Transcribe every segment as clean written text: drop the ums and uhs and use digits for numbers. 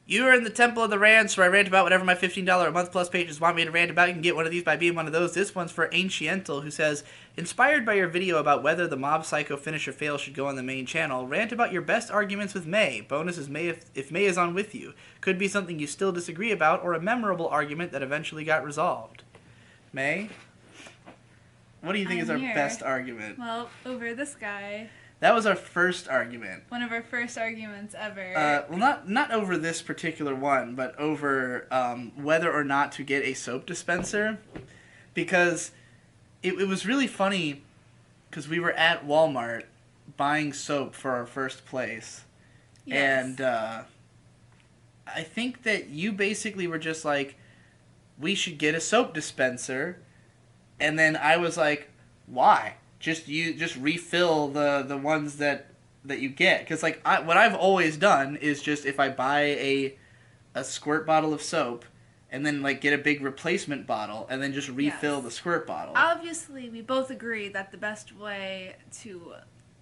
You are in the Temple of the Rants, where I rant about whatever my $15 a month plus pages want me to rant about. You can get one of these by being one of those. This one's for Anciental, who says, inspired by your video about whether the Mob Psycho finish or fail should go on the main channel, rant about your best arguments with May. Bonus is May if May is on with you. Could be something you still disagree about, or a memorable argument that eventually got resolved. May? What do you think is our best argument? Well, over this guy. That was our first argument. One of our first arguments ever. Well, not over this particular one, but over whether or not to get a soap dispenser. Because it was really funny, because we were at Walmart buying soap for our first place. Yes. And I think that you basically were just like, we should get a soap dispenser. And then I was like, why? Just refill the ones that you get, because like what I've always done is just if I buy a squirt bottle of soap and then like get a big replacement bottle and then just refill the squirt bottle. Obviously, we both agree that the best way to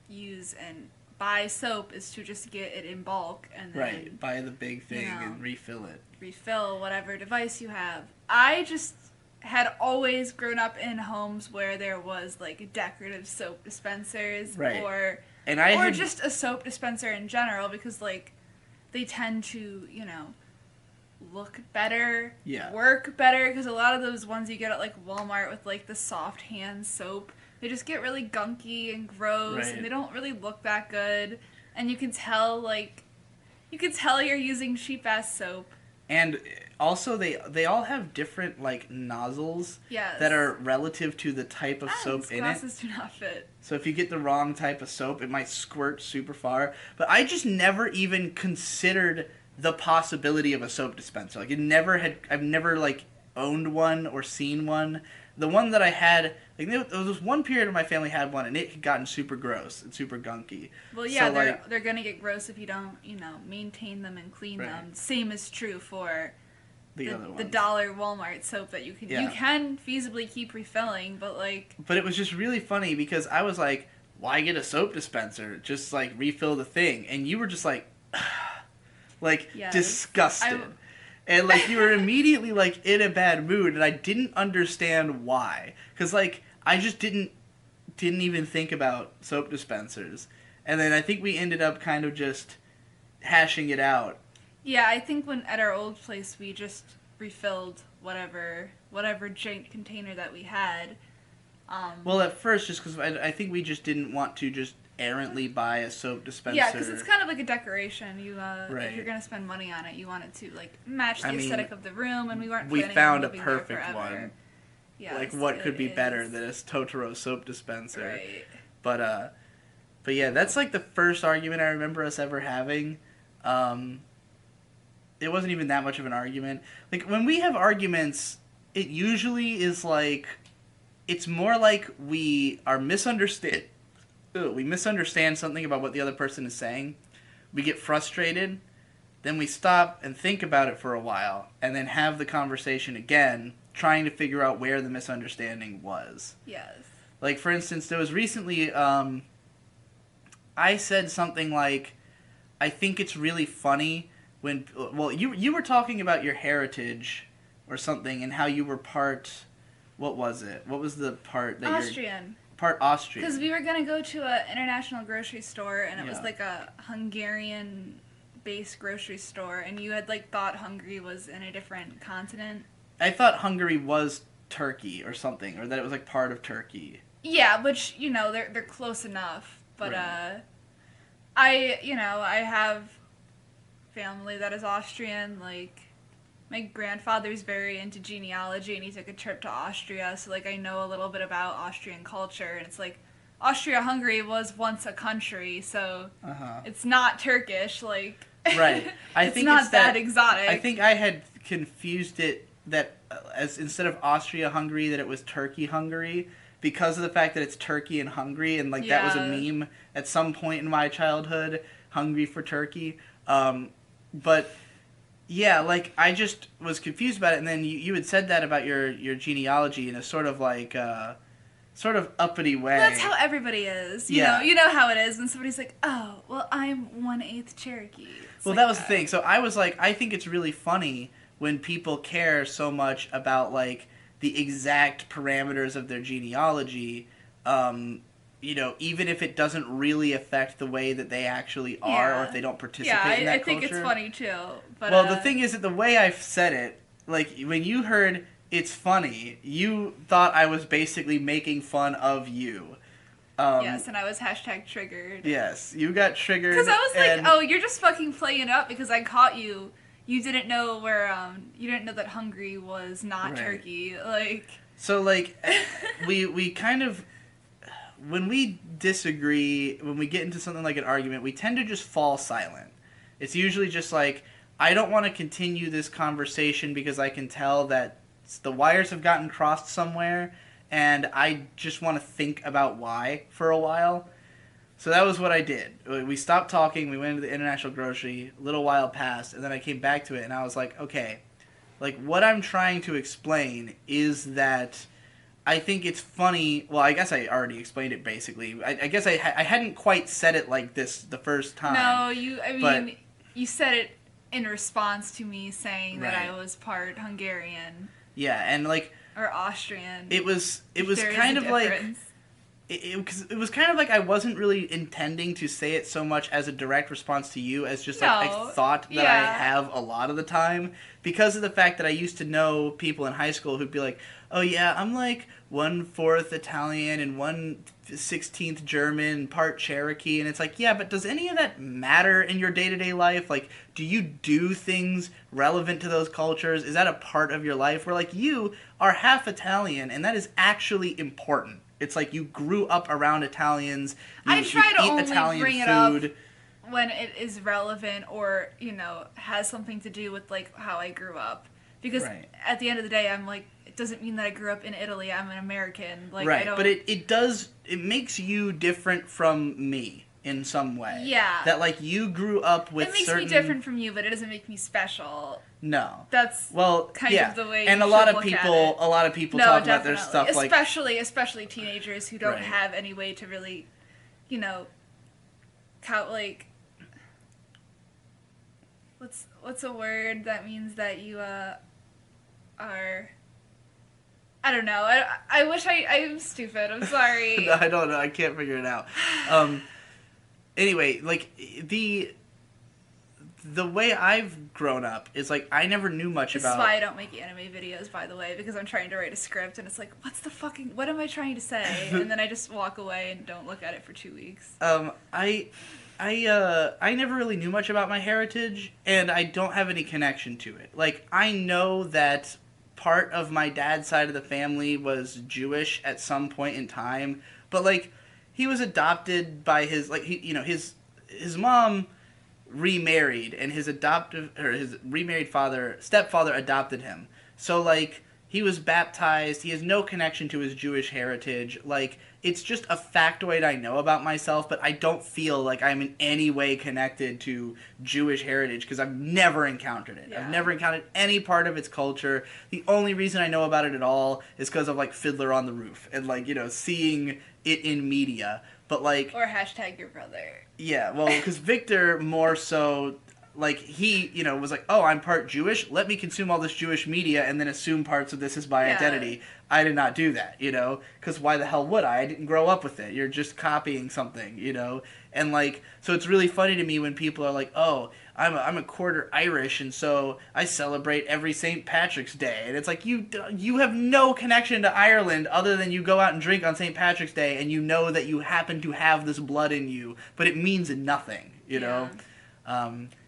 use and buy soap is to just get it in bulk and then buy the big thing and refill it. Refill whatever device you have. I just had always grown up in homes where there was like decorative soap dispensers or just a soap dispenser in general, because like they tend to, look better, work better, because a lot of those ones you get at like Walmart with like the soft hand soap, they just get really gunky and gross and they don't really look that good, and you can tell you're using cheap ass soap. And also, they all have different, like, nozzles that are relative to the type of soap in it. Glasses do not fit. So if you get the wrong type of soap, it might squirt super far. But I just never even considered the possibility of a soap dispenser. Like, I've never, like, owned one or seen one. The one that I had, like, there was one period where my family had one, and it had gotten super gross and super gunky. Well, yeah, so, they're going to get gross if you don't, maintain them and clean them. Same is true for the dollar Walmart soap that you can feasibly keep refilling, but like... But it was just really funny because I was like, why get a soap dispenser? Just, like, refill the thing. And you were just like, disgusted. And, like, you were immediately, like, in a bad mood, and I didn't understand why. Because, like, I just didn't even think about soap dispensers. And then I think we ended up kind of just hashing it out. Yeah, I think at our old place, we just refilled whatever jank container that we had. Well, at first, just because I think we just didn't want to just errantly buy a soap dispenser. Yeah, because it's kind of like a decoration. If you're going to spend money on it, you want it to like match the aesthetic of the room, and we found a perfect one. Yes, like, what could be better than a Totoro soap dispenser? Right. But yeah, that's like the first argument I remember us ever having. It wasn't even that much of an argument. Like, when we have arguments, it usually is like, it's more like we misunderstand something about what the other person is saying. We get frustrated, then we stop and think about it for a while, and then have the conversation again, trying to figure out where the misunderstanding was. Yes. Like, for instance, there was recently, I said something like, I think it's really funny when, well, you were talking about your heritage or something, and how you were part, what was it? What was the part that Austrian. Part Austrian. Because we were going to go to an international grocery store, and it was like a Hungarian-based grocery store, and you had like thought Hungary was in a different continent. I thought Hungary was Turkey or something, or that it was like part of Turkey. Yeah, which, they're close enough, but I have family that is Austrian. Like, my grandfather's very into genealogy, and he took a trip to Austria, so like I know a little bit about Austrian culture, and it's like Austria-Hungary was once a country, so it's not Turkish, like right. It's not that exotic. I think I had confused it that as instead of Austria-Hungary that it was Turkey-Hungary, because of the fact that it's Turkey and Hungary, and like that was a meme at some point in my childhood, Hungry for Turkey. But yeah, like I just was confused about it, and then you had said that about your genealogy in a sort of like sort of uppity way. That's how everybody is. You know how it is when somebody's like, oh, well, I'm 1/8 Cherokee. It's well, like that was the thing. So I was like, I think it's really funny when people care so much about, like, the exact parameters of their genealogy, even if it doesn't really affect the way that they actually are, or if they don't participate in that culture. I think it's funny, too. But, well, the thing is that the way I've said it, like, when you heard it's funny, you thought I was basically making fun of you. Yes, and I was #triggered. Yes, you got triggered. Because I was like, oh, you're just fucking playing up because I caught you. You didn't know you didn't know that Hungary was not Turkey. Like. So, like, we kind of, when we disagree, when we get into something like an argument, we tend to just fall silent. It's usually just like, I don't want to continue this conversation because I can tell that the wires have gotten crossed somewhere, and I just want to think about why for a while. So that was what I did. We stopped talking, we went into the International Grocery, a little while passed, and then I came back to it, and I was like, okay, like, what I'm trying to explain is that I think it's funny. Well, I guess I already explained it, basically. I guess I hadn't quite said it like this the first time. No, you said it in response to me saying that I was part Hungarian. Yeah, and, like... Or Austrian. It was kind of like... It was kind of like I wasn't really intending to say it so much as a direct response to you as just like a thought that I have a lot of the time, because of the fact that I used to know people in high school who'd be like, oh yeah, I'm like 1/4 Italian and 1/16 German, part Cherokee, and it's like, yeah, but does any of that matter in your day-to-day life? Like, do you do things relevant to those cultures? Is that a part of your life? Where, like, you are half Italian, and that is actually important. It's like you grew up around Italians. I try to only Italian bring food. It up when it is relevant or, has something to do with, like, how I grew up. Because at the end of the day, I'm like, it doesn't mean that I grew up in Italy. I'm an American. Like, right, I don't... but it makes you different from me in some way. Yeah. That, like, you grew up with certain... It makes me different from you, but it doesn't make me special. No. That's kind of the way and you a lot should of look people, at it. a lot of people talk about their stuff especially teenagers who don't have any way to really, what's a word that means that you are... I don't know. I wish I'm stupid. I'm sorry. I don't know. I can't figure it out. Anyway, like, the way I've grown up is, like, I never knew much about... This is why I don't make anime videos, by the way, because I'm trying to write a script, and it's like, what am I trying to say? And then I just walk away and don't look at it for 2 weeks. I never really knew much about my heritage, and I don't have any connection to it. Like, I know that part of my dad's side of the family was Jewish at some point in time, but, like, he was adopted by his, like, his mom remarried, and his remarried stepfather adopted him. So, like, he was baptized. He has no connection to his Jewish heritage. Like, it's just a factoid I know about myself, but I don't feel like I'm in any way connected to Jewish heritage because I've never encountered it. Yeah. I've never encountered any part of its culture. The only reason I know about it at all is because of, like, Fiddler on the Roof and, like, seeing it in media. But, like... Or #your brother. Yeah, well, because Victor more so, like, he, was like, oh, I'm part Jewish, let me consume all this Jewish media and then assume parts of this is my identity. I did not do that, because why the hell would I? I didn't grow up with it. You're just copying something, And, like, so it's really funny to me when people are like, oh, I'm a quarter Irish, and so I celebrate every St. Patrick's Day. And it's like, you have no connection to Ireland other than you go out and drink on St. Patrick's Day, and you know that you happen to have this blood in you, but it means nothing, know?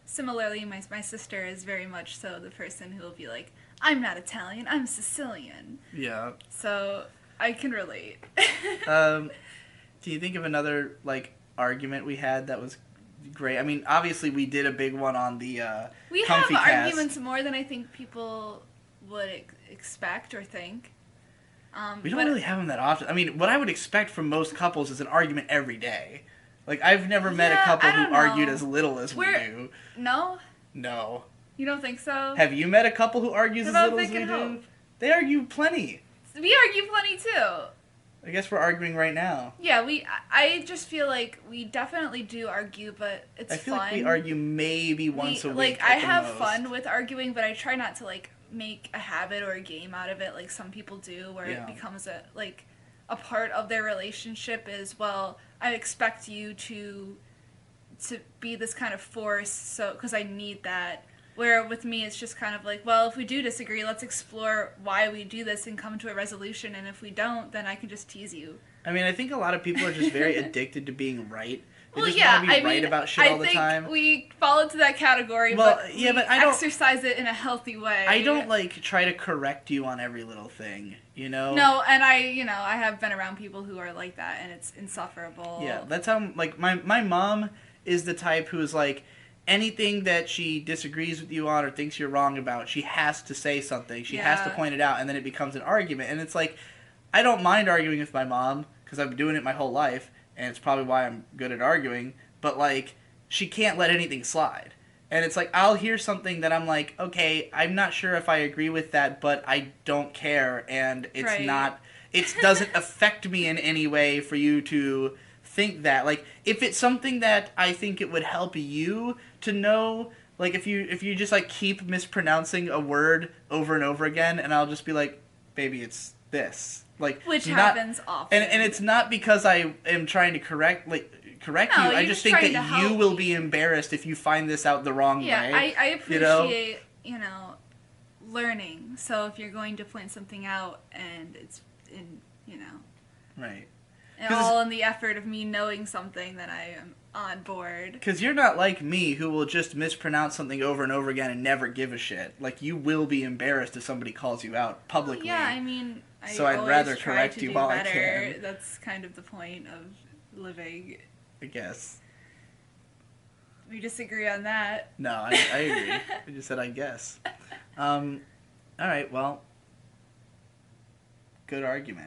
Similarly, my sister is very much so the person who will be like, I'm not Italian, I'm Sicilian. Yeah. So, I can relate. Do you think of another, like, argument we had that was great? I mean, obviously we did a big one on the we Comfy have Cast. Arguments more than I think people would expect or think. We don't really have them that often. I mean, what I would expect from most couples is an argument every day. Like, I've never met a couple who argued as little as we do. No? No. You don't think so? Have you met a couple who argues as little as we do? They argue plenty. We argue plenty, too. I guess we're arguing right now. Yeah, I just feel like we definitely do argue, but it's fun. I feel like we argue maybe once a week. Like, I have fun with arguing, but I try not to, like, make a habit or a game out of it like some people do, where it becomes a part of their relationship is, well, I expect you to be this kind of force, so because I need that. Where with me, it's just kind of like, well, if we do disagree, let's explore why we do this and come to a resolution. And if we don't, then I can just tease you. I mean, I think a lot of people are just very addicted to being right. They just want to be right about shit all the time. I think we fall into that category, but I don't exercise it in a healthy way. I don't, like, try to correct you on every little thing, you know? No, and I have been around people who are like that, and it's insufferable. Yeah, that's how, like, my mom is the type who's like, anything that she disagrees with you on or thinks you're wrong about, she has to say something. She has to point it out, and then it becomes an argument. And it's like, I don't mind arguing with my mom, because I've been doing it my whole life, and it's probably why I'm good at arguing, but, like, she can't let anything slide. And it's like, I'll hear something that I'm like, okay, I'm not sure if I agree with that, but I don't care, and it's not, it doesn't affect me in any way for you to think that. Like, if it's something that I think it would help you to know, like, if you just, like, keep mispronouncing a word over and over again, and I'll just be like, baby, it's this. Like, which happens often. And it's not because I am trying to correct you. I just think that you will be embarrassed if you find this out the wrong way. Yeah, I appreciate, learning. So if you're going to plan something out and it's in, Right. And all in the effort of me knowing something, that I am on board. Because you're not like me, who will just mispronounce something over and over again and never give a shit. Like, you will be embarrassed if somebody calls you out publicly. Well, yeah, I mean, so I'd rather correct you while I can. That's kind of the point of living. I guess. We disagree on that. No, I agree. I just said I guess. All right, well, good argument.